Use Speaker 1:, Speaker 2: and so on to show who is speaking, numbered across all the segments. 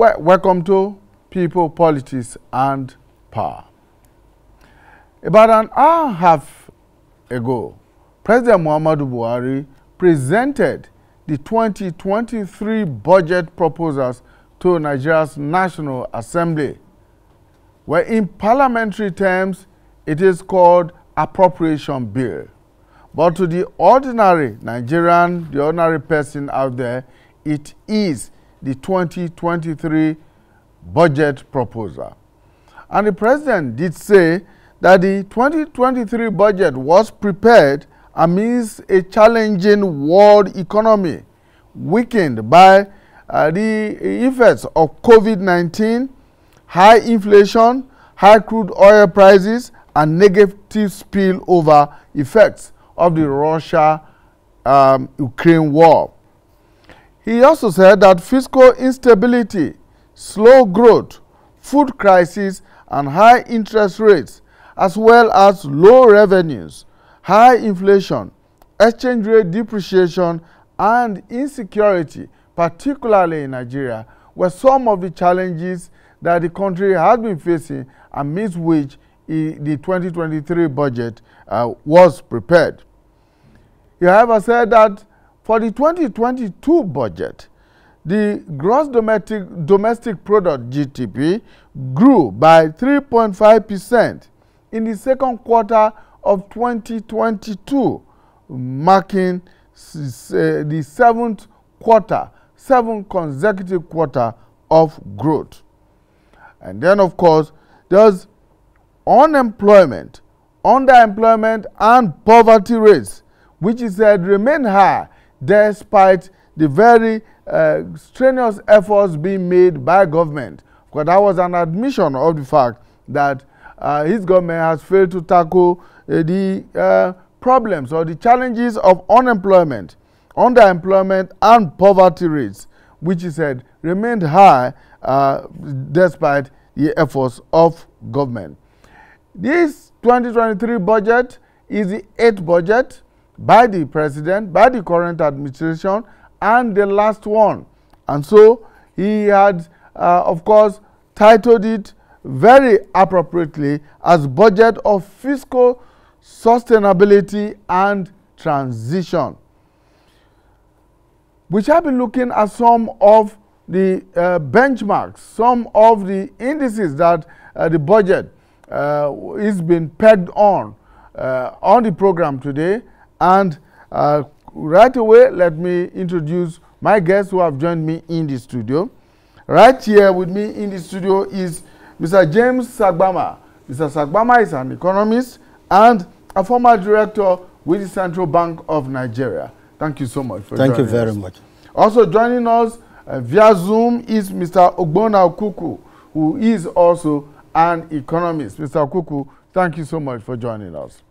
Speaker 1: Well, welcome to People, Politics and Power. About an hour and a half ago, President Muhammadu Buhari presented the 2023 budget proposals to Nigeria's National Assembly, where in parliamentary terms it is called appropriation bill. But to the ordinary Nigerian, the ordinary person out there, it is the 2023 budget proposal. And the president did say that the 2023 budget was prepared amidst a challenging world economy, weakened by the effects of COVID-19, high inflation, high crude oil prices, and negative spillover effects of the Russia-Ukraine war. He also said that fiscal instability, slow growth, food crisis, and high interest rates, as well as low revenues, high inflation, exchange rate depreciation, and insecurity, particularly in Nigeria, were some of the challenges that the country has been facing, amidst which the 2023 budget was prepared. He, however, said that for the 2022 budget, the gross domestic product (GDP) grew by 3.5% in the second quarter of 2022, marking the seventh consecutive quarter of growth. And then, of course, there's unemployment, underemployment, and poverty rates, which is said remain high despite the very strenuous efforts being made by government. Because that was an admission of the fact that his government has failed to tackle the problems or the challenges of unemployment, underemployment, and poverty rates, which he said remained high despite the efforts of government. This 2023 budget is the 8th budget by the president, by the current administration, and the last one. And so he had, of course, titled it very appropriately as Budget of Fiscal Sustainability and Transition. We shall be looking at some of the benchmarks, some of the indices that the budget is being pegged on the program today. And right away, let me introduce my guests who have joined me in the studio. Right here with me in the studio is Mr. James Sagbama. Mr. Sagbama is an economist and a former director with the Central Bank of Nigeria. Thank you so much for joining us.
Speaker 2: Thank you very much.
Speaker 1: Also joining us via Zoom is Mr. Ogbonna Okuku, who is also an economist. Mr. Okuku, thank you so much for joining us.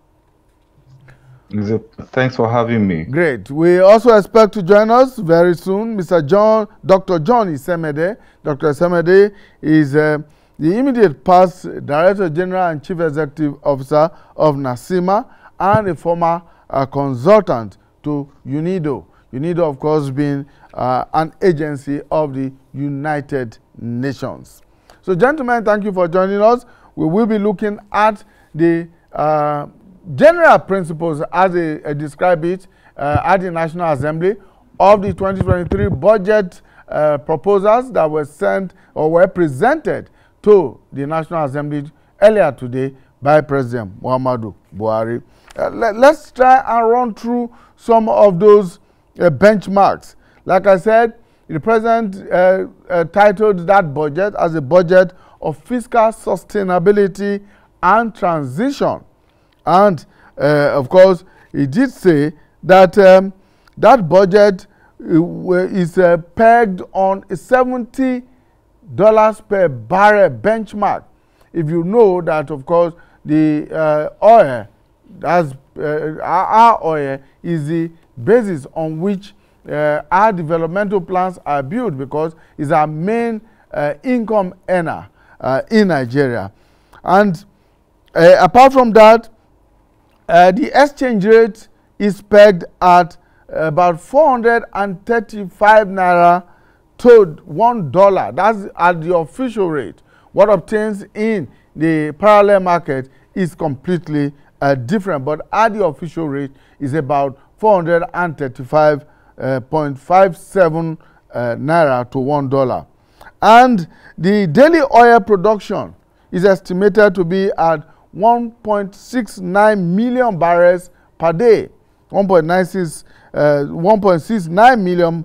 Speaker 3: Thanks for having me.
Speaker 1: Great. We also expect to join us very soon Dr. John Isemede. Dr. Isemede is the immediate past Director General and Chief Executive Officer of NASIMA and a former consultant to UNIDO. UNIDO, of course, being an agency of the United Nations. So, gentlemen, thank you for joining us. We will be looking at the general principles, as they describe it, at the National Assembly of the 2023 budget proposals that were sent or were presented to the National Assembly earlier today by President Muhammadu Buhari. Let's try and run through some of those benchmarks. Like I said, the President titled that budget as a budget of fiscal sustainability and transition. And, of course, he did say that that budget is pegged on a $70 per barrel benchmark. If you know that, of course, the oil, our oil is the basis on which our developmental plans are built, because it's our main income earner in Nigeria. And apart from that, the exchange rate is pegged at about 435 naira to $1. That's at the official rate. What obtains in the parallel market is completely different, but at the official rate is about 435.57 naira to $1. And the daily oil production is estimated to be at 1.69 million barrels per day. 1.69 million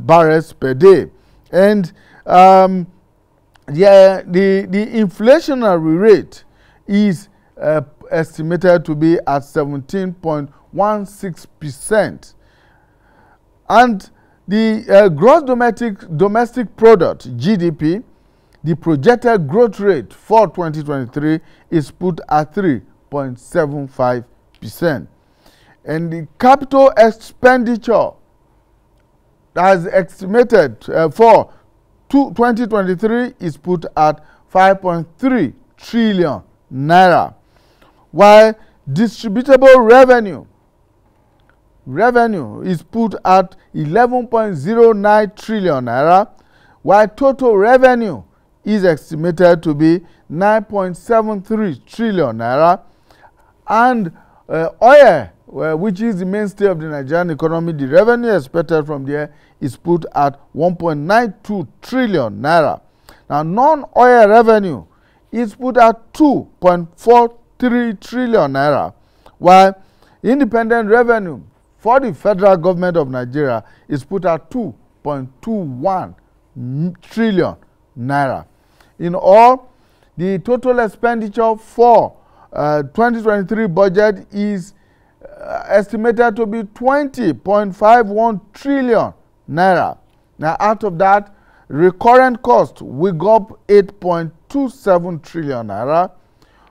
Speaker 1: barrels per day. And the inflationary rate is estimated to be at 17.16%. And the gross domestic product, GDP, the projected growth rate for 2023 is put at 3.75%. And the capital expenditure as estimated for 2023 is put at 5.3 trillion naira, while distributable revenue is put at 11.09 trillion naira, while total revenue is estimated to be 9.73 trillion naira, and oil, which is the mainstay of the Nigerian economy, the revenue expected from there is put at 1.92 trillion naira. Now, non-oil revenue is put at 2.43 trillion naira, while independent revenue for the federal government of Nigeria is put at 2.21 trillion naira. In all, the total expenditure for 2023 budget is estimated to be 20.51 trillion naira. Now, out of that, recurrent cost will go up 8.27 trillion naira.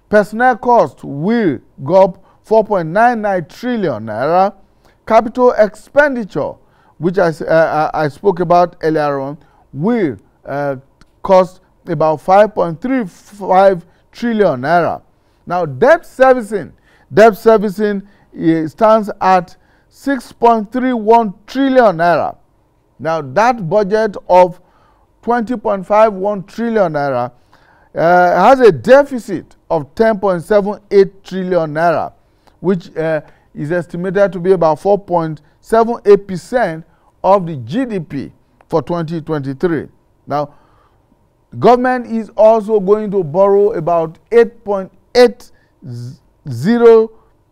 Speaker 1: Personnel cost will go up 4.99 trillion naira. Capital expenditure, which I spoke about earlier on, will cost about 5.35 trillion naira. Now, debt servicing stands at 6.31 trillion naira. Now, that budget of 20.51 trillion naira has a deficit of 10.78 trillion naira, which is estimated to be about 4.78% of the GDP for 2023. Now, government is also going to borrow about 8.80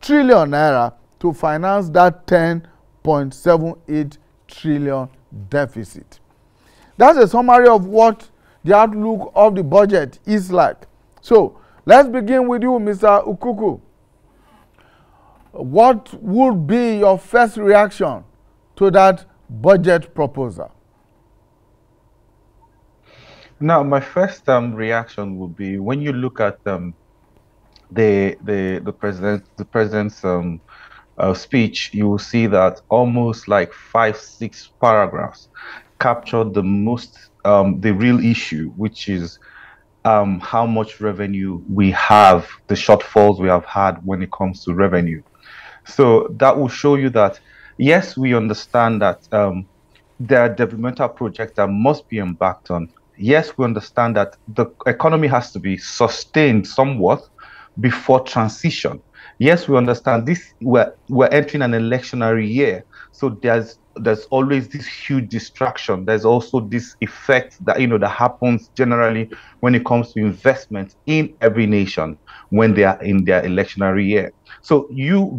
Speaker 1: trillion naira to finance that 10.78 trillion deficit. That's a summary of what the outlook of the budget is like. So, let's begin with you, Mr. Ukuku. What would be your first reaction to that budget proposal?
Speaker 2: Now, my first reaction would be when you look at the president's speech, you will see that almost like 5-6 paragraphs capture the most the real issue, which is how much revenue we have, the shortfalls we have had when it comes to revenue. So that will show you that, yes, we understand that there are developmental projects that must be embarked on. Yes, we understand that the economy has to be sustained somewhat before transition. Yes, we understand this. We're entering an electionary year, so there's always this huge distraction. There's also this effect that that happens generally when it comes to investment in every nation when they are in their electionary year. So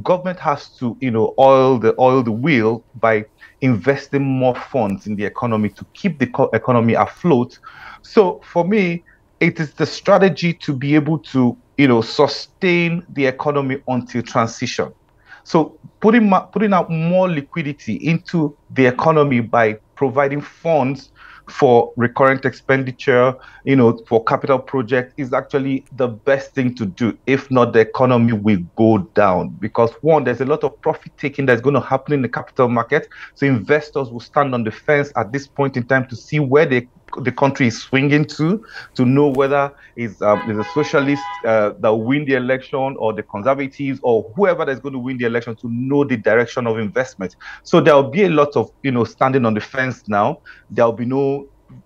Speaker 2: government has to oil the wheel by investing more funds in the economy to keep the economy afloat. So for me, it is the strategy to be able to sustain the economy until transition. So putting out more liquidity into the economy by providing funds for recurrent expenditure, for capital projects is actually the best thing to do. If not, the economy will go down because one, there's a lot of profit taking that's going to happen in the capital market. So investors will stand on the fence at this point in time to see where the country is swinging to know whether it's a socialist that will win the election or the conservatives or whoever that's going to win the election, to know the direction of investment. So there will be a lot of standing on the fence now. There will be no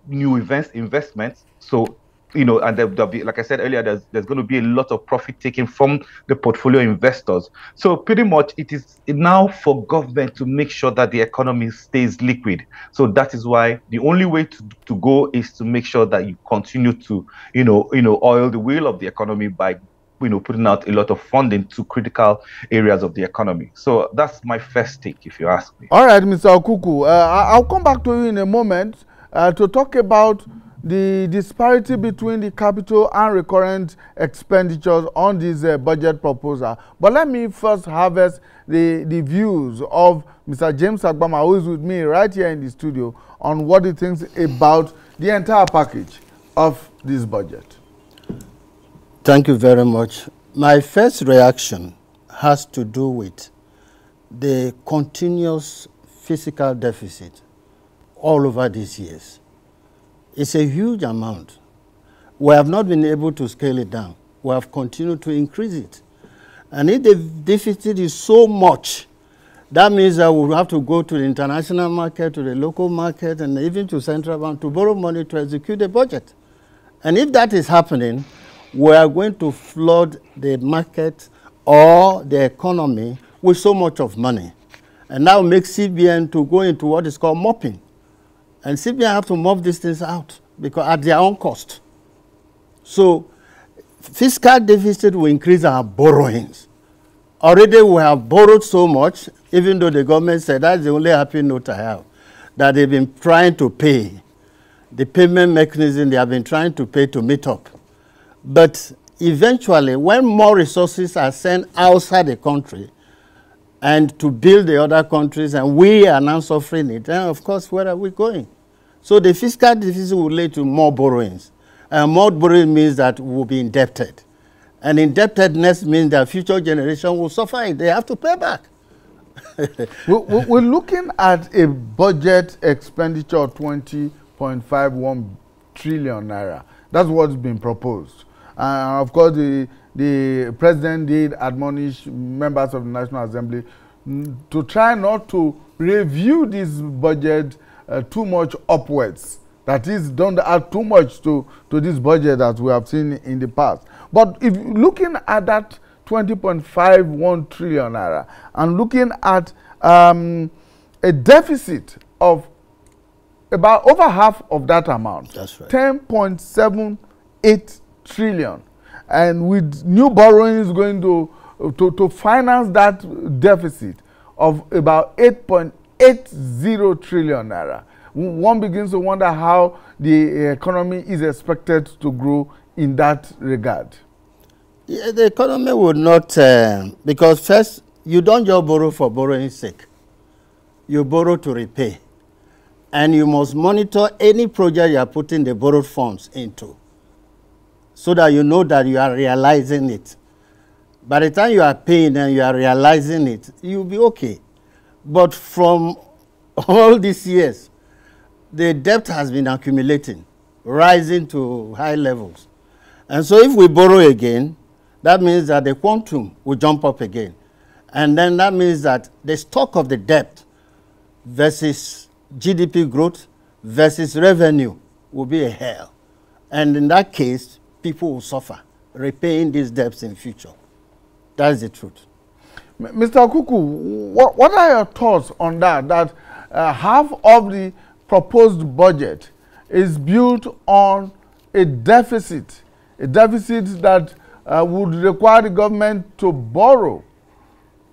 Speaker 2: new investments. So, you know, and there'll be, like I said earlier, there's going to be a lot of profit taken from the portfolio investors. So pretty much it is now for government to make sure that the economy stays liquid. So that is why the only way to go is to make sure that you continue to, oil the wheel of the economy by, putting out a lot of funding to critical areas of the economy. So that's my first take, if you ask me.
Speaker 1: All right, Mr. Okuku, I'll come back to you in a moment to talk about the disparity between the capital and recurrent expenditures on this budget proposal. But let me first harvest the views of Mr. James Agbama, who is with me right here in the studio, on what he thinks about the entire package of this budget.
Speaker 3: Thank you very much. My first reaction has to do with the continuous fiscal deficit all over these years. It's a huge amount. We have not been able to scale it down. We have continued to increase it. And if the deficit is so much, that means that we have to go to the international market, to the local market, and even to central bank to borrow money to execute the budget. And if that is happening, we are going to flood the market or the economy with so much of money. And now make CBN to go into what is called mopping. And CBN have to mop these things out because at their own cost. So fiscal deficit will increase our borrowings. Already we have borrowed so much, even though the government said that's the only happy note I have, that they've been trying to pay. The payment mechanism they have been trying to pay to meet up. But eventually, when more resources are sent outside the country and to build the other countries, and we are now suffering it, then of course, where are we going? So the fiscal deficit will lead to more borrowings. And more borrowing means that we will be indebted. And indebtedness means that future generation will suffer it. They have to pay back.
Speaker 1: We're looking at a budget expenditure of 20.51 trillion naira. That's what's been proposed. Of course, the president did admonish members of the National Assembly to try not to review this budget too much upwards. That is, don't add too much to this budget that we have seen in the past. But if looking at that 20.51 trillion naira and looking at a deficit of about over half of that amount,
Speaker 3: that's right,
Speaker 1: 10.78 trillion, and with new borrowings going to finance that deficit of about 8.80 trillion naira, one begins to wonder how the economy is expected to grow in that regard.
Speaker 3: Yeah, the economy would not, because first, you don't just borrow for borrowing's sake. You borrow to repay. And you must monitor any project you are putting the borrowed funds into, so that you know that you are realizing it. By the time you are paying and you are realizing it, you'll be okay. But from all these years, the debt has been accumulating, rising to high levels. And so if we borrow again, that means that the quantum will jump up again. And then that means that the stock of the debt versus GDP growth versus revenue will be a hell. And in that case, people will suffer repaying these debts in future. That is the truth.
Speaker 1: Mr. Okuku, what are your thoughts on that? That half of the proposed budget is built on a deficit that would require the government to borrow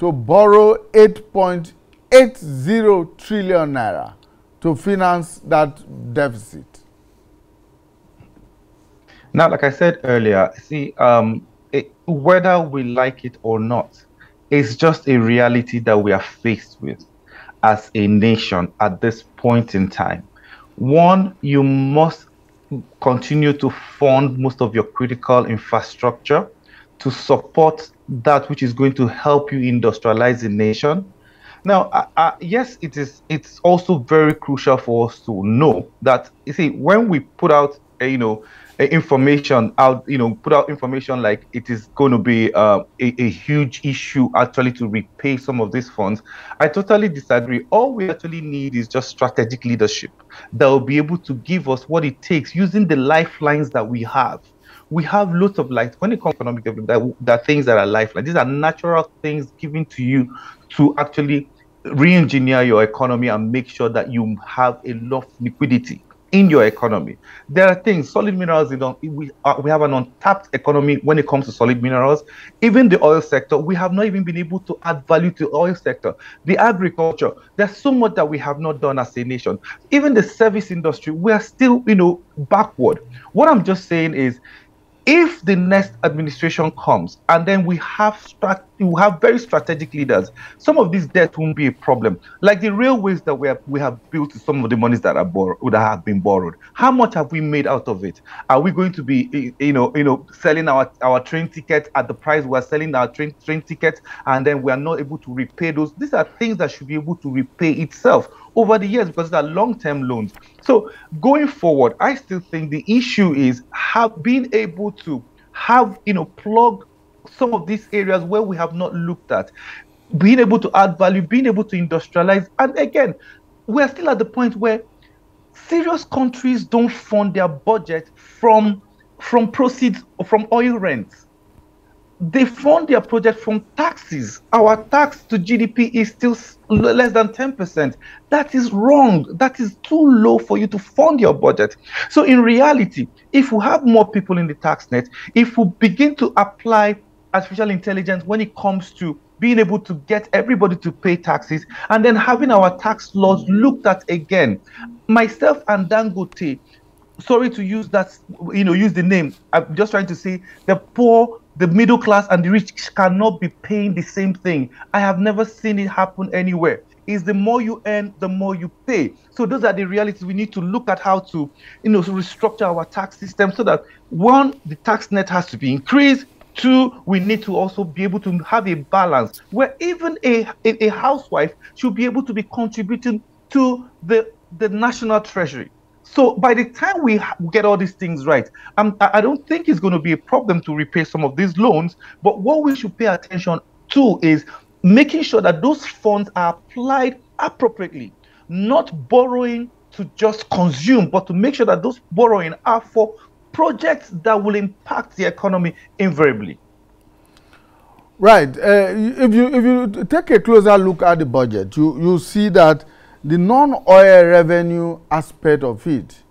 Speaker 1: 8.80 trillion naira to finance that deficit.
Speaker 2: Now, like I said earlier, see, whether we like it or not, it's just a reality that we are faced with as a nation at this point in time. One, you must continue to fund most of your critical infrastructure to support that which is going to help you industrialize the nation. Now, yes, it's also very crucial for us to know that, you see, when we put out information out, put out information like it is going to be a huge issue actually to repay some of these funds. I totally disagree. All we actually need is just strategic leadership that will be able to give us what it takes using the lifelines that we have. We have lots of light when it comes to economic development. That things that are lifelines. These are natural things given to you to actually re-engineer your economy and make sure that you have enough liquidity in your economy. There are things, solid minerals, we have an untapped economy when it comes to solid minerals. Even the oil sector, we have not even been able to add value to the oil sector. The agriculture, there's so much that we have not done as a nation. Even the service industry, we are still, backward. What I'm just saying is, if the next administration comes and then we have very strategic leaders, some of these debts won't be a problem. Like the railways that we have built, some of the monies that that have been borrowed. How much have we made out of it? Are we going to be, selling our train tickets at the price we are selling our train tickets, and then we are not able to repay those? These are things that should be able to repay itself over the years because they're long-term loans. So going forward, I still think the issue is being able to have, plug some of these areas where we have not looked at, being able to add value, being able to industrialize. And again, we're still at the point where serious countries don't fund their budget from proceeds or from oil rents. They fund their project from taxes. Our tax to GDP is still less than 10%. That is wrong. That is too low for you to fund your budget. So in reality, if we have more people in the tax net, if we begin to apply artificial intelligence when it comes to being able to get everybody to pay taxes, and then having our tax laws looked at again, myself and Dangote, sorry to use that, use the name. I'm just trying to say the poor, the middle class, and the rich cannot be paying the same thing. I have never seen it happen anywhere. Is the more you earn, the more you pay. So those are the realities. We need to look at how to, restructure our tax system so that, one, the tax net has to be increased. Two, we need to also be able to have a balance where even a housewife should be able to be contributing to the national treasury. So by the time we get all these things right, I don't think it's going to be a problem to repay some of these loans. But what we should pay attention to is making sure that those funds are applied appropriately, not borrowing to just consume, but to make sure that those borrowing are for projects that will impact the economy invariably.
Speaker 1: Right. If you take a closer look at the budget, you see that the non-oil revenue aspect of it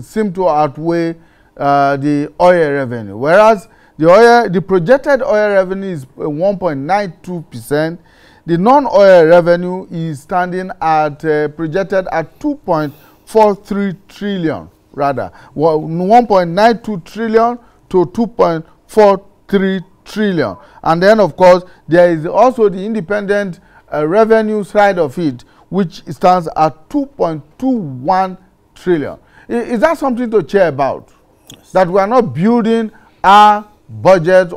Speaker 1: seems to outweigh the oil revenue, whereas the projected oil revenue is 1.92%. The non-oil revenue is standing at projected at 2.43 trillion, rather 1.92 trillion to 2.43 trillion. And then, of course, there is also the independent revenue side of it, which stands at 2.21 trillion. Is that something to cheer about? Yes. That we are not building our budget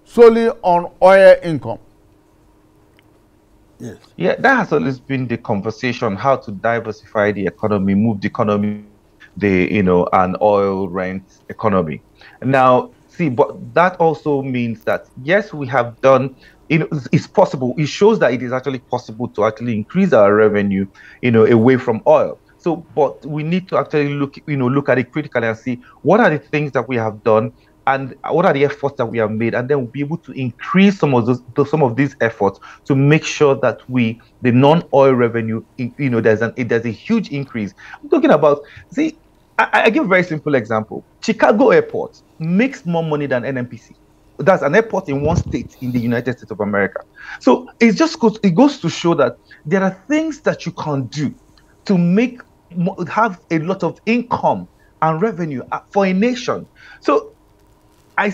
Speaker 1: solely on oil income?
Speaker 2: Yes. Yeah, that has always been the conversation, how to diversify the economy, move the economy, an oil rent economy. Now, see, but that also means that, yes, we have done, it's possible. It shows that it is actually possible to actually increase our revenue, away from oil. So, but we need to actually look at it critically and see what are the things that we have done and what are the efforts that we have made, and then we'll be able to increase some of these efforts to make sure that the non-oil revenue, there's a huge increase. I'm talking about, see, I give a very simple example. Chicago Airport makes more money than NNPC. That's an airport in one state in the United States of America. So it goes to show that there are things that you can do to have a lot of income and revenue for a nation. So I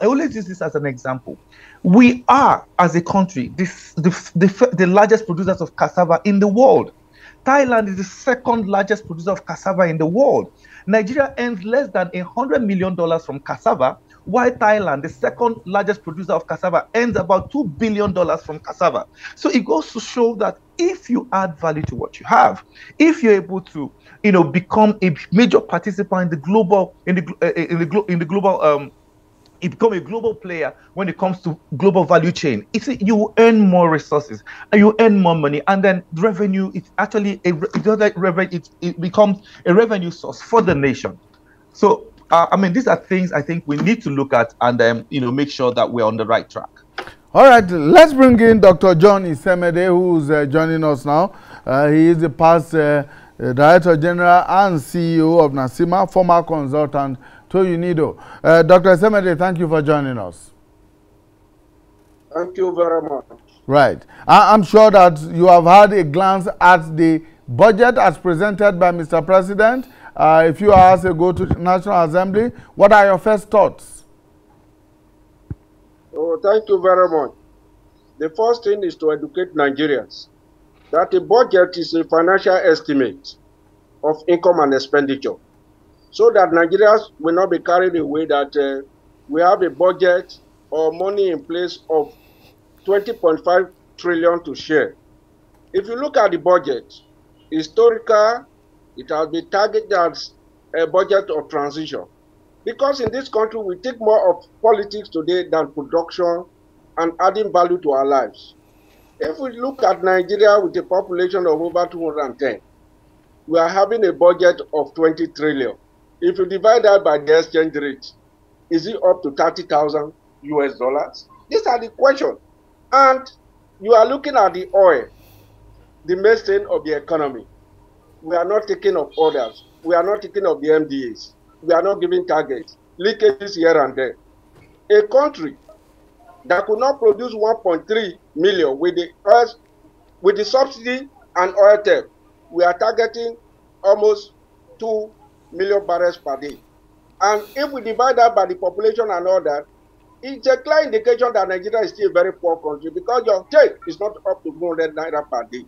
Speaker 2: always use this as an example. We are, as a country, the largest producers of cassava in the world. Thailand is the second largest producer of cassava in the world. Nigeria earns less than $100 million from cassava, while Thailand, the second largest producer of cassava, earns about $2 billion from cassava. So it goes to show that if you add value to what you have, if you're able to, become a major participant in the global, you become a global player when it comes to global value chain. You earn more resources and you earn more money, and then revenue. It's actually it becomes a revenue source for the nation. So these are things I think we need to look at and make sure that we're on the right track.
Speaker 1: All right, let's bring in Dr. John Isemede, who's joining us now. He is the past Director General and CEO of NASIMA, former consultant to UNIDO. Dr. Isemede, thank you for joining us.
Speaker 4: Thank you very much.
Speaker 1: Right. I'm sure that you have had a glance at the budget as presented by Mr. President. If you are asked to go to the National Assembly, what are your first thoughts?
Speaker 4: Oh, thank you very much. The first thing is to educate Nigerians that a budget is a financial estimate of income and expenditure, so that Nigerians will not be carried away that we have a budget or money in place of 20.5 trillion to share. If you look at the budget, historical, it has been targeted as a budget of transition. Because in this country, we think more of politics today than production and adding value to our lives. If we look at Nigeria with a population of over 210, we are having a budget of 20 trillion. If you divide that by the exchange rate, is it up to 30,000 US dollars? These are the questions. And you are looking at the oil, the mainstay of the economy. We are not taking of orders. We are not taking of the MDAs. We are not giving targets, leakages here and there. A country that could not produce 1.3 million with the subsidy and oil tax, we are targeting almost 2 million barrels per day. And if we divide that by the population and all that, it's a clear indication that Nigeria is still a very poor country because your take is not up to 200 naira per day.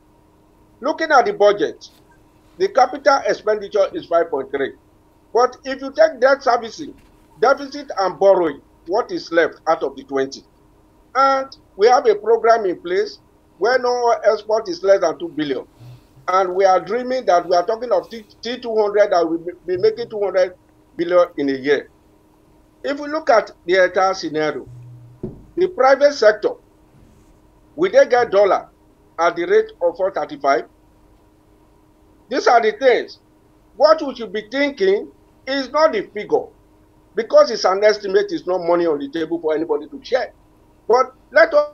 Speaker 4: Looking at the budget, the capital expenditure is 5.3. But if you take debt servicing, deficit and borrowing, what is left out of the 20? And we have a program in place where no export is less than 2 billion. And we are dreaming that we are talking of T200 that will be making 200 billion in a year. If we look at the entire scenario, the private sector, will they get dollar at the rate of 435? These are the things. What we should be thinking is not the figure, because it's an estimate, it's not money on the table for anybody to share. But let us.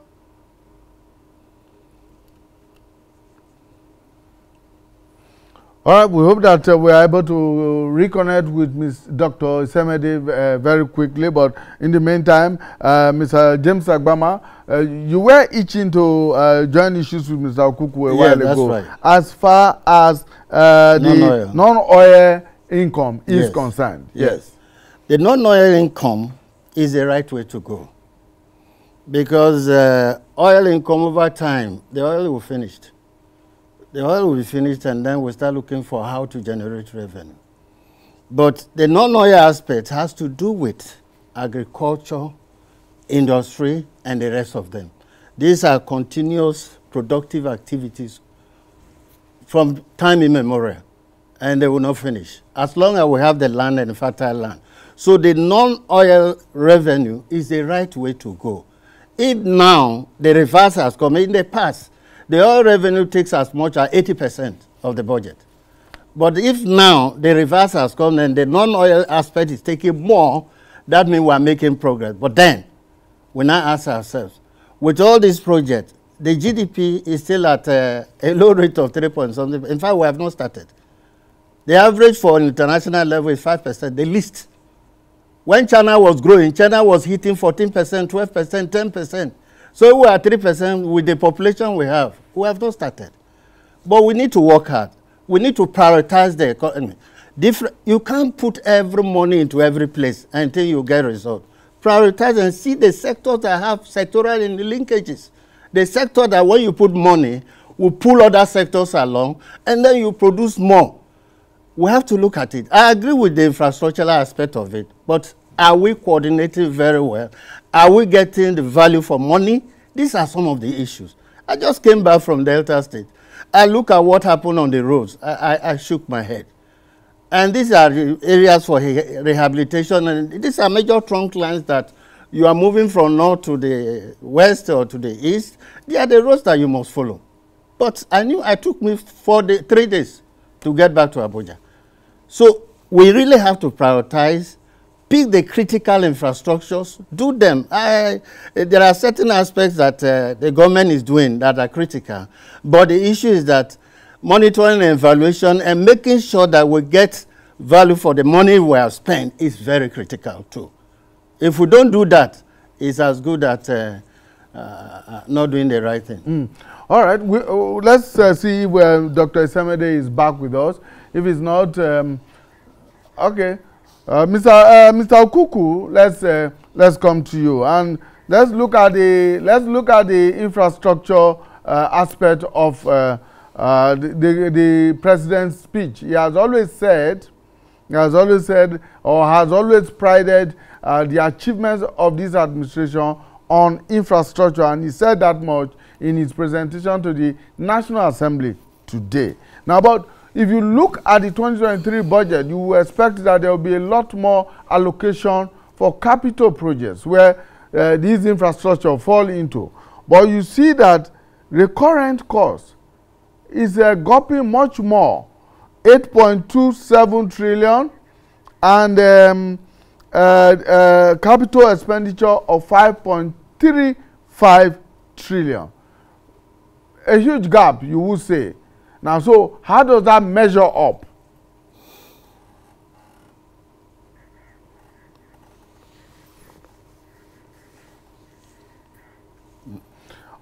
Speaker 1: All right, we hope that we are able to reconnect with Dr. Isemede very quickly. But in the meantime, Mr. James Agbama, you were itching to join issues with Mr. Okuku a while ago.
Speaker 3: Right.
Speaker 1: As far as the non-oil income is concerned. Yes.
Speaker 3: The non-oil income is the right way to go. Because oil income over time, the oil will be finished. The oil will be finished and then we'll start looking for how to generate revenue. But the non-oil aspect has to do with agriculture, industry, and the rest of them. These are continuous productive activities from time immemorial, and they will not finish, as long as we have the land and fertile land. So the non-oil revenue is the right way to go. If now the reverse has come in the past, the oil revenue takes as much as 80% of the budget. But if now the reverse has come and the non-oil aspect is taking more, that means we are making progress. But then, we now ask ourselves, with all these projects, the GDP is still at a low rate of 3 point something. In fact, we have not started. The average for an international level is 5%, the least. When China was growing, China was hitting 14%, 12%, 10%. So we are 3% with the population we have. We have not started. But we need to work hard. We need to prioritize the economy. You can't put every money into every place until you get results. Prioritize and see the sectors that have sectoral linkages. The sector that when you put money, will pull other sectors along, and then you produce more. We have to look at it. I agree with the infrastructural aspect of it, but Are we coordinating very well? Are we getting the value for money? These are some of the issues. I just came back from Delta State. I look at what happened on the roads. I shook my head. And these are the areas for rehabilitation. And these are major trunk lines that you are moving from north to the west or to the east. They are the roads that you must follow. But I knew it took me 3 days to get back to Abuja. So we really have to prioritize, pick the critical infrastructures, do them. There are certain aspects that the government is doing that are critical. But the issue is that monitoring and evaluation and making sure that we get value for the money we have spent is very critical too. If we don't do that, it's as good as not doing the right thing.
Speaker 1: All right, let's see where Dr. Isemede is back with us. If it's not, okay, Mr. Okuku, let's come to you and let's look at the infrastructure aspect of the president's speech. He has always said, or has always prided the achievements of this administration on infrastructure, and he said that much in his presentation to the National Assembly today. Now, but if you look at the 2023 budget, you will expect that there will be a lot more allocation for capital projects where these infrastructure fall into. But you see that recurrent cost is gulping much more, 8.27 trillion, and capital expenditure of 5.35 trillion. A huge gap, you would say. Now, so how does that measure up?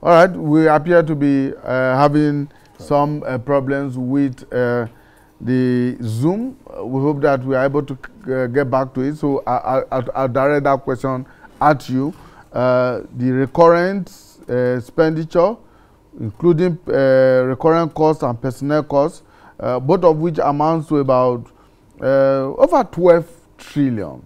Speaker 1: All right, we appear to be having some problems with the Zoom. We hope that we are able to get back to it. So I'll direct that question at you. The recurrent expenditure, including recurrent costs and personnel costs, both of which amounts to about over 12 trillion.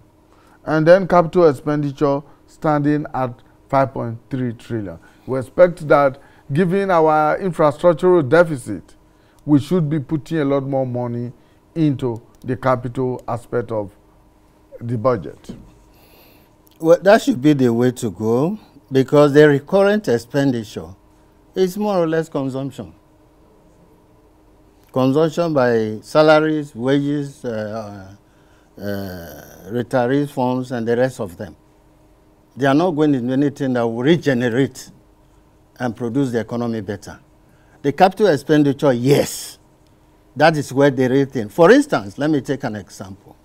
Speaker 1: And then capital expenditure standing at 5.3 trillion. We expect that given our infrastructural deficit, we should be putting a lot more money into the capital aspect of the budget.
Speaker 3: Well, that should be the way to go, because the recurrent expenditure is more or less consumption. Consumption by salaries, wages, retirees funds, and the rest of them. They are not going to do anything that will regenerate and produce the economy better. The capital expenditure, yes, that is where the real thing. For instance, let me take an example.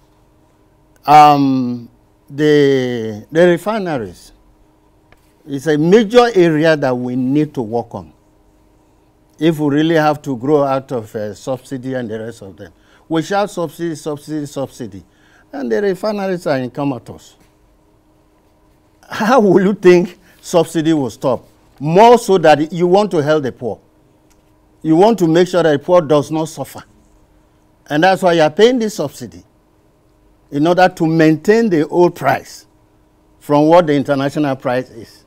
Speaker 3: The refineries is a major area that we need to work on if we really have to grow out of subsidy and the rest of them. We shout subsidy, subsidy, subsidy, and the refineries are in comatose. How will you think subsidy will stop? More so that you want to help the poor. You want to make sure that the poor does not suffer. And that's why you are paying this subsidy, in order to maintain the old price from what the international price is.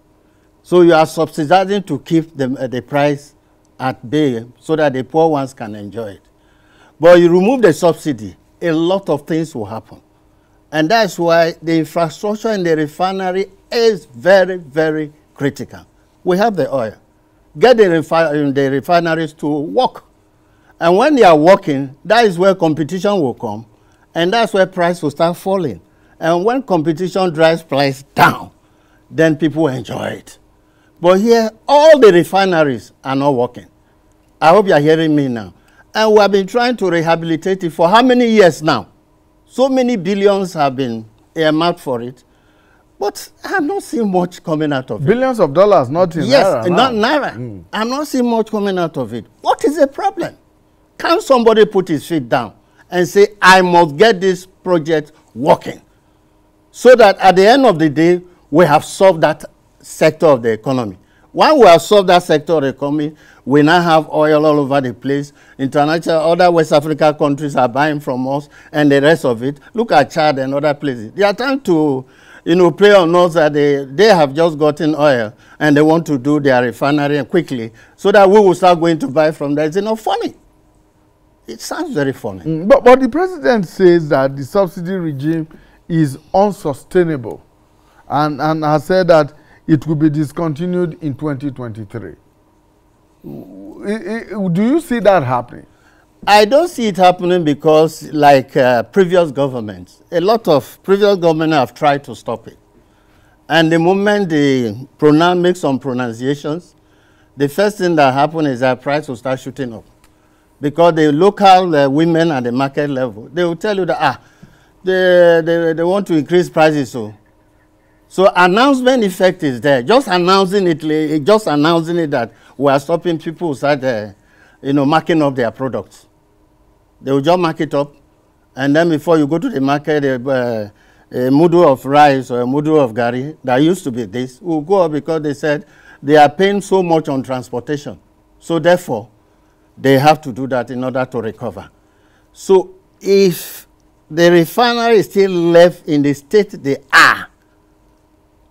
Speaker 3: So you are subsidizing to keep the price at bay so that the poor ones can enjoy it. But you remove the subsidy, a lot of things will happen. And that's why the infrastructure in the refinery is very, very critical. We have the oil. Get the refineries to work. And when they are working, that is where competition will come. And that's where price will start falling. And when competition drives price down, then people enjoy it. But here, all the refineries are not working. I hope you are hearing me now. And we have been trying to rehabilitate it for how many years now? So many billions have been earmarked for it. But I'm not seeing much coming out of it.
Speaker 1: Billions of dollars, not in
Speaker 3: Naira.
Speaker 1: Naira.
Speaker 3: Not Naira. I'm not seeing much coming out of it. What is the problem? Can somebody put his feet down and say, I must get this project working, so that at the end of the day, we have solved that sector of the economy? Once we have solved that sector of the economy, we now have oil all over the place. International, other West African countries are buying from us and the rest of it. Look at Chad and other places. They are trying to, play on us that they have just gotten oil and they want to do their refinery quickly so that we will start going to buy from there. It's not funny. It sounds very funny.
Speaker 1: But the president says that the subsidy regime is unsustainable and has said that it will be discontinued in 2023. Do you see that happening?
Speaker 3: I don't see it happening because, like previous governments, a lot of previous governments have tried to stop it. And the moment they make some pronunciations, the first thing that happens is that price will start shooting up. Because the local women at the market level, they will tell you that, they want to increase prices. So announcement effect is there. Just announcing it that we are stopping people who start, marking up their products. They will just mark it up, and then before you go to the market, a mudu of rice or a mudu of gari that used to be this will go up because they said they are paying so much on transportation. So therefore, they have to do that in order to recover. So if the refinery is still left in the state they are,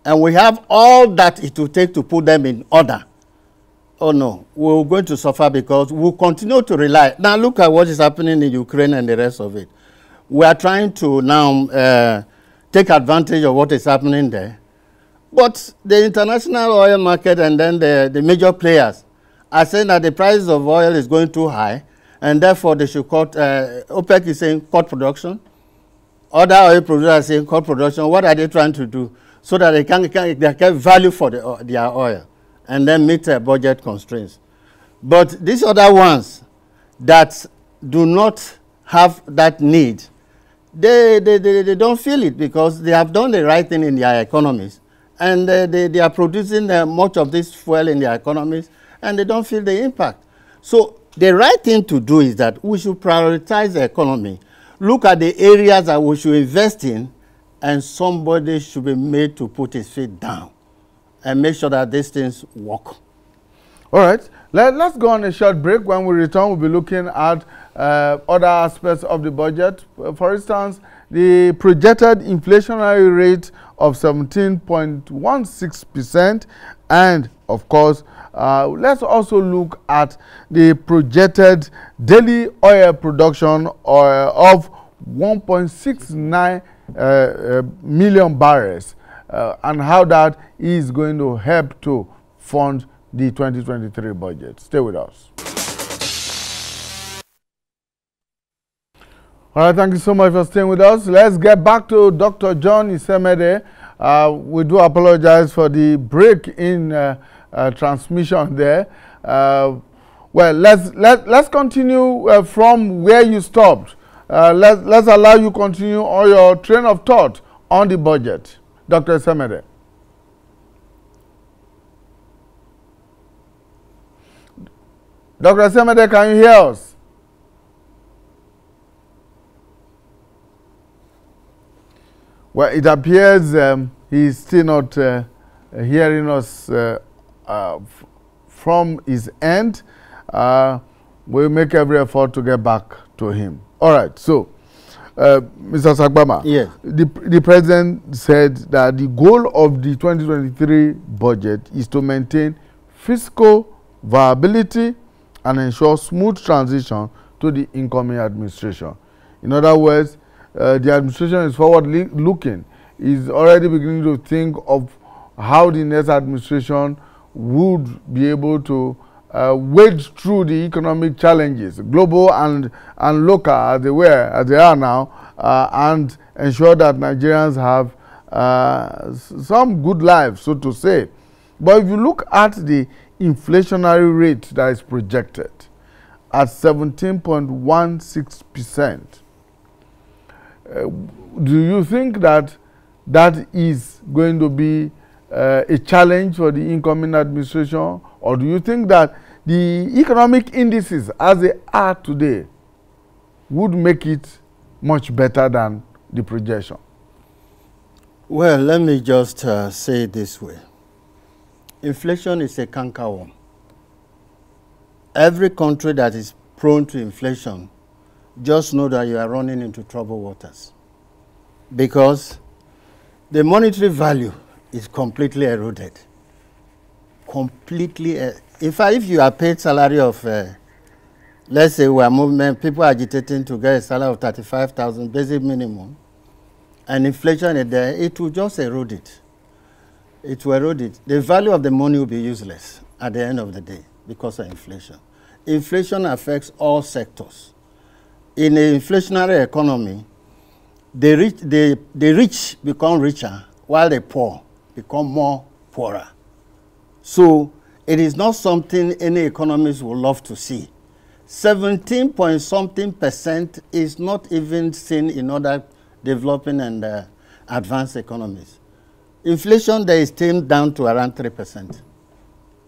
Speaker 3: and we have all that it will take to put them in order, oh no, we're going to suffer because we'll continue to rely. Now look at what is happening in Ukraine and the rest of it. We are trying to now take advantage of what is happening there. But the international oil market and then the major players are saying that the price of oil is going too high, and therefore they should cut, OPEC is saying cut production. Other oil producers are saying cut production. What are they trying to do? So that they can get value for their oil and then meet budget constraints. But these other ones that do not have that need, they don't feel it because they have done the right thing in their economies. And they are producing much of this fuel in their economies, and they don't feel the impact. So the right thing to do is that we should prioritize the economy, look at the areas that we should invest in, and somebody should be made to put his feet down and make sure that these things work.
Speaker 1: All right. Let's go on a short break. When we return, we'll be looking at other aspects of the budget. For instance, the projected inflationary rate of 17.16%. And, of course, let's also look at the projected daily oil production of 1.69 million barrels and how that is going to help to fund the 2023 budget. Stay with us. All right, thank you so much for staying with us. Let's get back to Dr. John Isemede. We do apologize for the break in transmission there. Well, let's continue from where you stopped. Let's allow you continue on your train of thought on the budget. Dr. Isemede. Dr. Isemede, can you hear us? Well, it appears he's still not hearing us from his end. We'll make every effort to get back to him. All right, so, Mr. Sagbama,
Speaker 3: yes.
Speaker 1: The president said that the goal of the 2023 budget is to maintain fiscal viability and ensure smooth transition to the incoming administration. In other words, the administration is forward-looking, is already beginning to think of how the next administration would be able to wade through the economic challenges, global and local as they are now, and ensure that Nigerians have some good lives, so to say. But if you look at the inflationary rate that is projected at 17.16%, do you think that that is going to be a challenge for the incoming administration, or do you think that the economic indices as they are today would make it much better than the projection?
Speaker 3: Well, let me just say it this way. Inflation is a cankerworm. Every country that is prone to inflation, just know that you are running into troubled waters, because the monetary value is completely eroded. Completely. In fact, if you are paid salary of, let's say we are movement, people agitating to get a salary of 35,000 basic minimum, and inflation is there, it will just erode it. It will erode it. The value of the money will be useless at the end of the day because of inflation. Inflation affects all sectors. In an inflationary economy, the rich become richer while the poor become more poorer. So it is not something any economist would love to see. 17-point-something% is not even seen in other developing and advanced economies. Inflation there is tamed down to around 3%.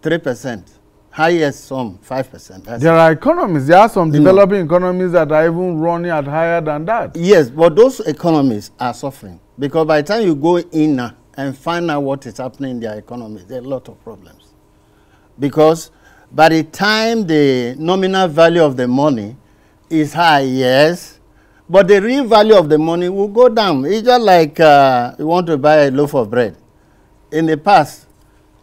Speaker 3: 3%. Highest some 5%.
Speaker 1: There are economies. There are some developing economies that are even running at higher than that.
Speaker 3: Yes, but those economies are suffering because by the time you go in and find out what is happening in their economies, there are a lot of problems. Because by the time the nominal value of the money is high, yes, but the real value of the money will go down. It's just like you want to buy a loaf of bread. In the past,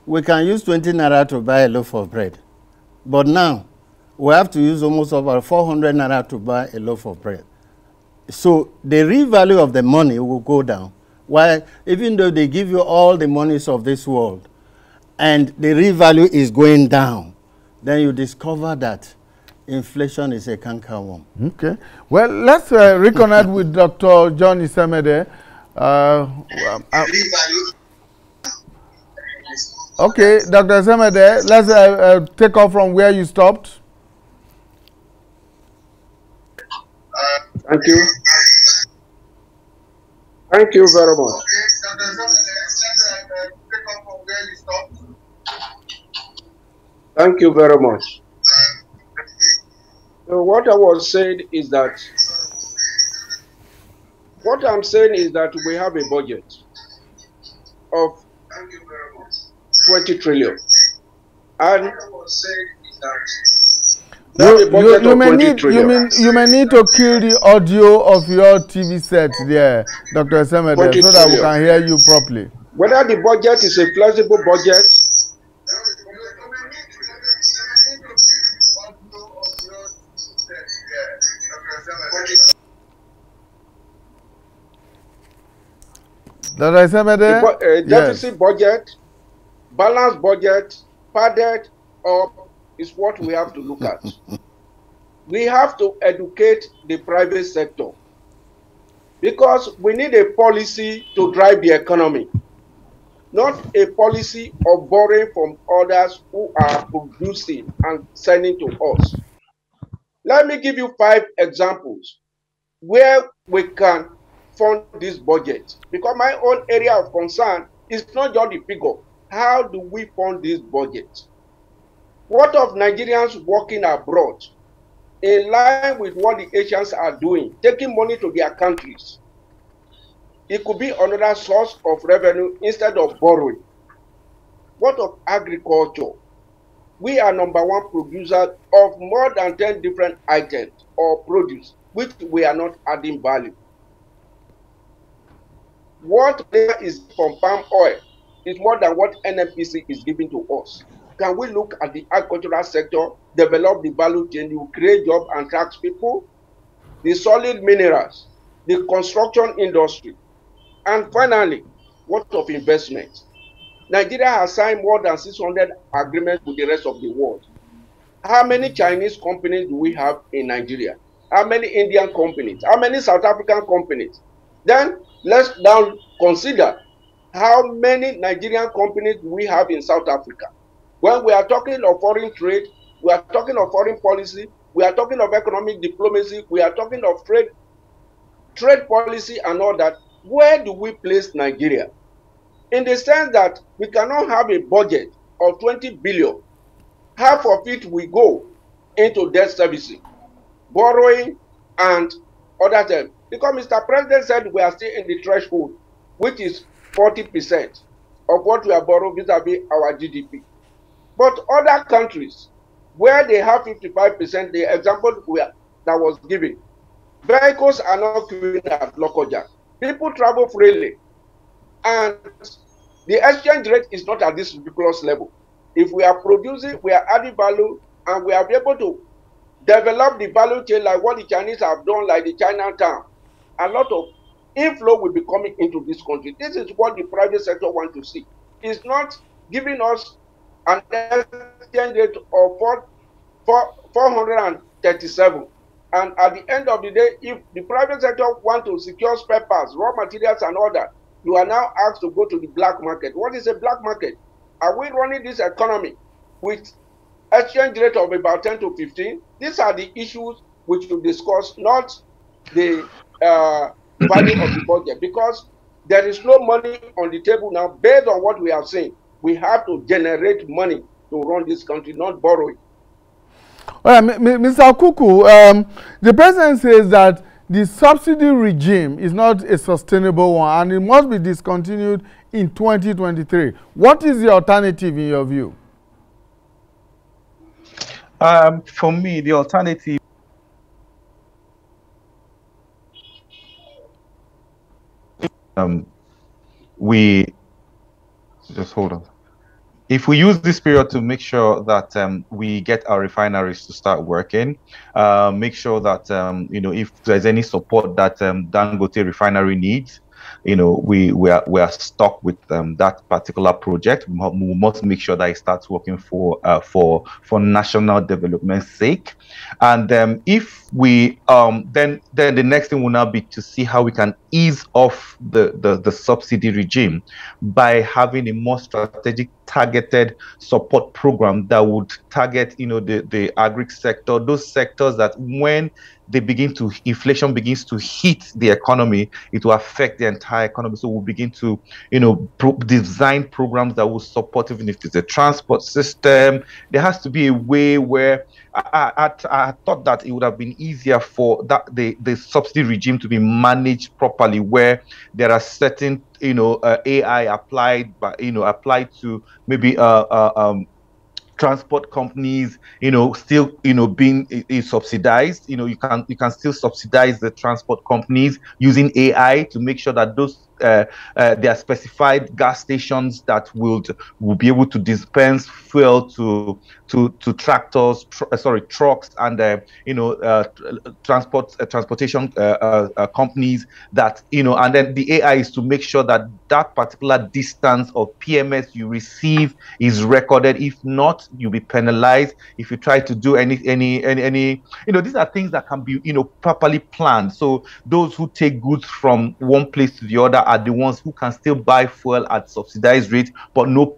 Speaker 3: we can use 20 naira to buy a loaf of bread. But now, we have to use almost about 400 naira to buy a loaf of bread. So the real value of the money will go down. While even though they give you all the monies of this world, and the real value is going down, then you discover that inflation is a cankerworm.
Speaker 1: Okay. Well, let's reconnect with Dr. John Isemede. Okay, Dr. Isemede, let's take off from where you stopped.
Speaker 4: Thank you. Thank you very much. Thank you very much. So what I was saying is that, we have a budget of 20 trillion. And
Speaker 1: you may need to kill the audio of your TV set there, Dr. Isemede, so that we can hear you properly.
Speaker 4: Whether the budget is a flexible budget,
Speaker 1: Dr. Isemede,
Speaker 4: deficit budget, balanced budget, padded up is what we have to look at. We have to educate the private sector because we need a policy to drive the economy, not a policy of borrowing from others who are producing and sending to us. Let me give you 5 examples where we can fund this budget, because my own area of concern is not just the figure. How do we fund this budget? What of Nigerians working abroad in line with what the Asians are doing, taking money to their countries? It could be another source of revenue instead of borrowing. What of agriculture? We are #1 producer of more than 10 different items or produce, which we are not adding value. What there is from palm oil is more than what NNPC is giving to us. Can we look at the agricultural sector, develop the value chain, you create jobs and tax people, the solid minerals, the construction industry, and finally, what of investment? Nigeria has signed more than 600 agreements with the rest of the world. How many Chinese companies do we have in Nigeria? How many Indian companies? How many South African companies? Then let's now consider how many Nigerian companies we have in South Africa. When we are talking of foreign trade, we are talking of foreign policy, we are talking of economic diplomacy, we are talking of trade policy and all that. Where do we place Nigeria? In the sense that we cannot have a budget of 20 billion. Half of it will go into debt servicing, borrowing, and other things. Because Mr. President said we are still in the threshold, which is 40%. of what we are borrowing vis-a-vis our GDP. But other countries, where they have 55%, the example that was given, vehicles are not queuing at Lokoja. People travel freely, and the exchange rate is not at this ridiculous level. If we are producing, we are adding value, and we are able to develop the value chain like what the Chinese have done, like the Chinatown, a lot of inflow will be coming into this country. This is what the private sector wants to see. It's not giving us an exchange rate of 437. And at the end of the day, if the private sector want to secure spare parts, raw materials, and all that, you are now asked to go to the black market. What is a black market? Are we running this economy with exchange rate of about 10 to 15? These are the issues which we discuss, not the value of the budget, because there is no money on the table now. Based on what we have seen, we have to generate money to run this country, not borrow it.
Speaker 1: All right, Mr. Kuku, the president says that the subsidy regime is not a sustainable one and it must be discontinued in 2023. What is the alternative in your view?
Speaker 2: For me, the alternative we just hold on. If we use this period to make sure that we get our refineries to start working, make sure that if there's any support that Dangote refinery needs, we are stuck with that particular project. We must make sure that it starts working for national development's sake. And if we then the next thing will now be to see how we can ease off the subsidy regime by having a more strategic, targeted support program that would target the agri sector, those sectors that when inflation begins to hit the economy, it will affect the entire economy. So we'll begin to design programs that will support, even if it's a transport system. There has to be a way where I thought that it would have been easier for the subsidy regime to be managed properly, where there are certain AI applied to maybe transport companies, still, being subsidized. You can still subsidize the transport companies using AI to make sure that those there are specified gas stations that will be able to dispense fuel to tractors, trucks, and transportation companies. That and then the AI is to make sure that that particular distance of PMS you receive is recorded. If not, you'll be penalized if you try to do any these are things that can be properly planned. So those who take goods from one place to the other are the ones who can still buy fuel at subsidized rate, but no.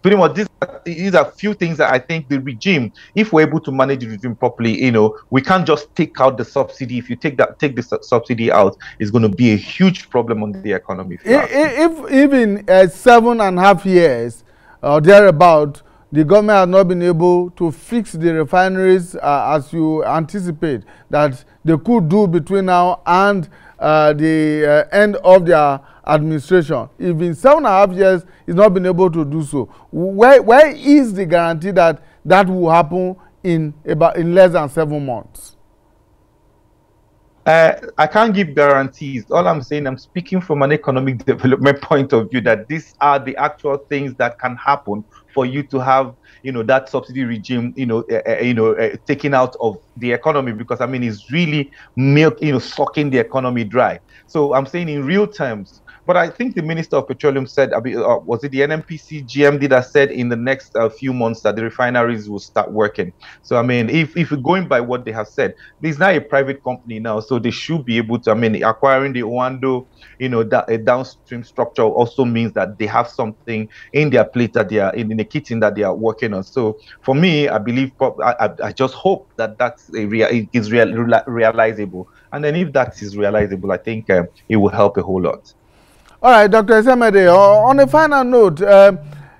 Speaker 2: Pretty much, these are few things that I think the regime, if we're able to manage the regime properly, we can't just take out the subsidy. If you take the subsidy out, it's going to be a huge problem on the economy.
Speaker 1: If even 7.5 years or thereabout, the government has not been able to fix the refineries as you anticipate that they could do between now and the end of their administration. If in 7.5 years it's not been able to do so, where is the guarantee that that will happen in less than 7 months?
Speaker 2: I can't give guarantees. All I'm saying, I'm speaking from an economic development point of view, that these are the actual things that can happen for you to have, that subsidy regime, taken out of the economy, because it's really sucking the economy dry. So I'm saying in real terms. But I think the Minister of Petroleum said, was it the NNPC GMD that said in the next few months that the refineries will start working? So, if we're going by what they have said, there's now a private company now, so they should be able to, acquiring the Oando, a downstream structure also means that they have something in their plate that they are in the kitchen that they are working on. So for me, I believe, I just hope that is realizable. And then if that is realizable, I think it will help a whole lot.
Speaker 1: All right, Dr. Esemede, on a final note,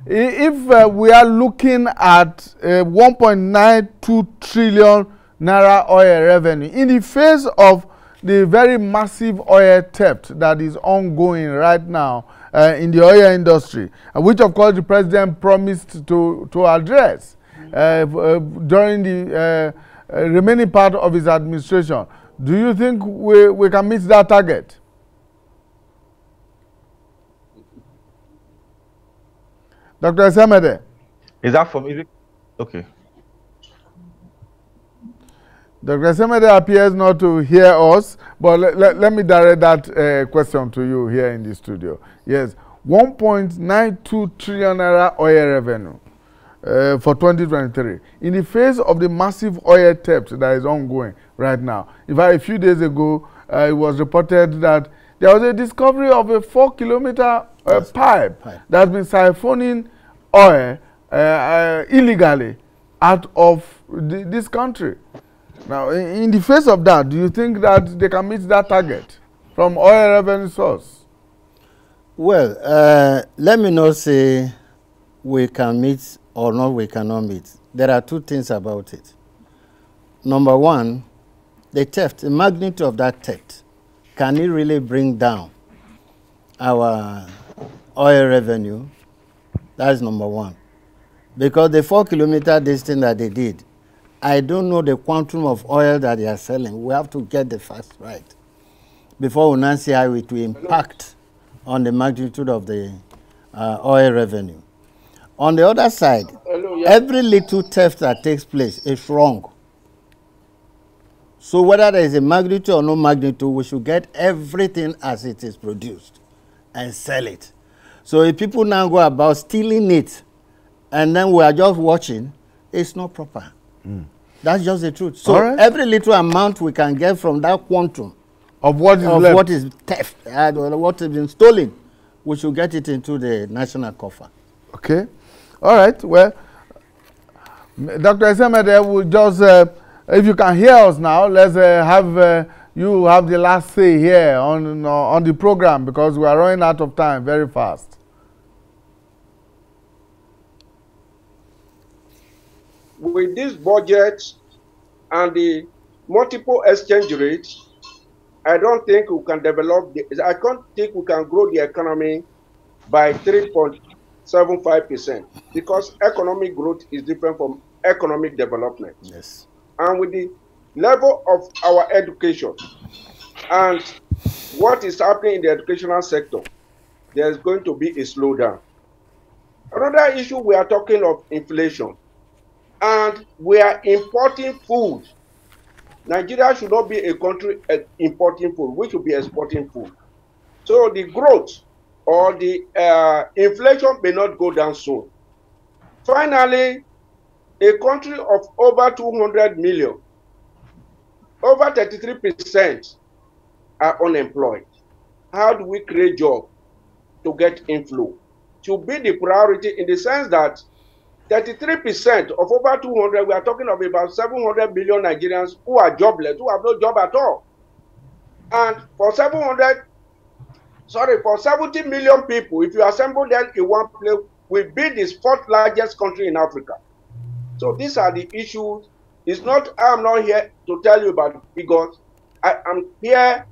Speaker 1: if we are looking at $1.92 trillion Naira oil revenue in the face of the very massive oil theft that is ongoing right now in the oil industry, which of course the president promised to address during the remaining part of his administration. Do you think we can meet that target? Dr. Esemede.
Speaker 2: Is that from, is it? Okay.
Speaker 1: Dr. Esemede appears not to hear us, but let me direct that question to you here in the studio. Yes, 1.92 trillion naira oil revenue for 2023 in the face of the massive oil theft that is ongoing right now. In fact, a few days ago, it was reported that there was a discovery of a 4-kilometer pipe that's been siphoning oil illegally out of this country. Now, in the face of that, do you think that they can meet that target from oil revenue source?
Speaker 3: Well, let me not say we can meet or not we cannot meet. There are two things about it. Number one, the theft, the magnitude of that theft. Can it really bring down our oil revenue? That is number one. Because the 4-kilometer distance that they did, I don't know the quantum of oil that they are selling. We have to get the facts right before we now see how it will impact on the magnitude of the oil revenue. On the other side, every little theft that takes place is wrong. So whether there is a magnitude or no magnitude, we should get everything as it is produced and sell it. So if people now go about stealing it and then we are just watching, it's not proper. That's just the truth. So every little amount we can get from that quantum
Speaker 1: of what is
Speaker 3: theft, what has been stolen, we should get it into the national coffer.
Speaker 1: Okay. All right. Well, Dr. Esemede will just, if you can hear us now, let's have you have the last say here on the program, because we are running out of time very fast.
Speaker 4: With this budget and the multiple exchange rates, I don't think we can develop, I don't think we can grow the economy by 3.75%, because economic growth is different from economic development.
Speaker 3: Yes.
Speaker 4: And with the level of our education and what is happening in the educational sector, there's going to be a slowdown. Another issue, we are talking of inflation. And we are importing food. Nigeria should not be a country importing food. We should be exporting food. So the growth or the inflation may not go down soon. Finally, a country of over 200 million, over 33% are unemployed. How do we create jobs to get inflow? Should be the priority, in the sense that 33% of over 200, we are talking of about 700 million Nigerians who are jobless, who have no job at all. And for 70 million people, if you assemble them in one place, we'll be the 4th largest country in Africa. So these are the issues. It's not, I'm not here to tell you about figures. I am here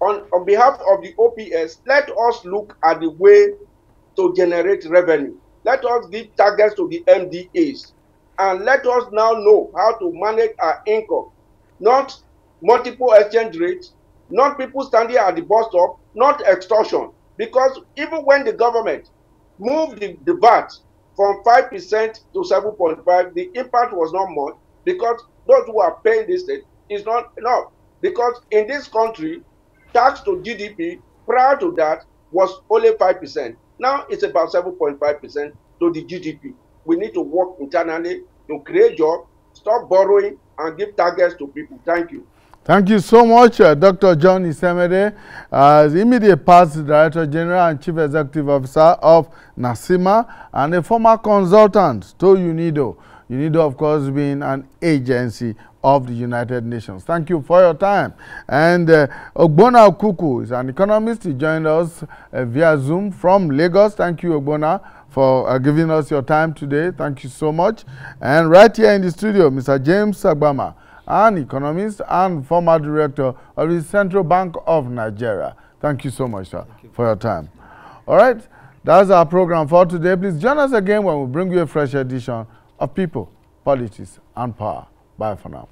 Speaker 4: on behalf of the OPS. Let us look at the way to generate revenue. Let us give targets to the MDAs, and let us now know how to manage our income, not multiple exchange rates, not people standing at the bus stop, not extortion. Because even when the government moved the VAT from 5% to 7.5%, the impact was not much, because those who are paying this state is not enough. Because in this country, tax to GDP prior to that was only 5%. Now it's about 7.5% to the GDP. We need to work internally to create jobs, stop borrowing, and give targets to people. Thank you.
Speaker 1: Thank you so much, Dr. John Esemede, the immediate past Director General and Chief Executive Officer of NASIMA, and a former consultant to UNIDO. UNIDO, of course, being an agency of the United Nations. Thank you for your time. And Ogbona Okuku is an economist. He joined us via Zoom from Lagos. Thank you, Ogbona, for giving us your time today. Thank you so much. And right here in the studio, Mr. James Agbama, an economist and former director of the Central Bank of Nigeria. Thank you so much, sir, for your time. All right, that's our program for today. Please join us again when we bring you a fresh edition of People, Politics, and Power. Bye for now.